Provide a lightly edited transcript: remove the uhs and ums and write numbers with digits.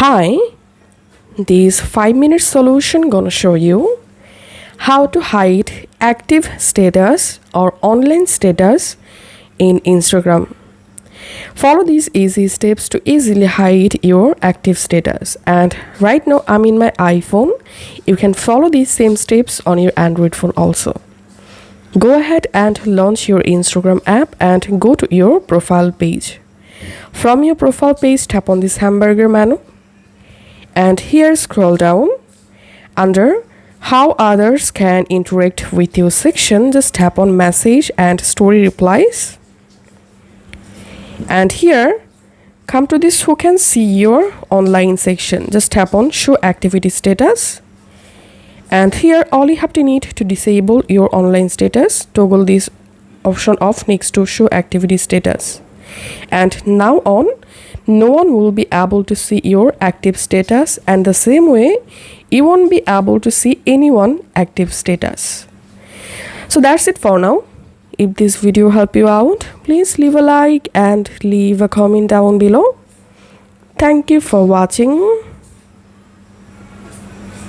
Hi, this 5-minute solution gonna show you how to hide active status or online status in Instagram. Follow these easy steps to easily hide your active status. And right now I'm in my iPhone. You can follow these same steps on your Android phone also. Go ahead and launch your Instagram app and go to your profile page. From your profile page, tap on this hamburger menu. And here scroll down under how others can interact with you section, just tap on message and story replies. And here come to this who can see your online section, just tap on show activity status. And here all you have to need to disable your online status, toggle this option off next to show activity status. And now on, no one will be able to see your active status, and the same way you won't be able to see anyone active status. So that's it for now. If this video helped you out, please leave a like and leave a comment down below. Thank you for watching.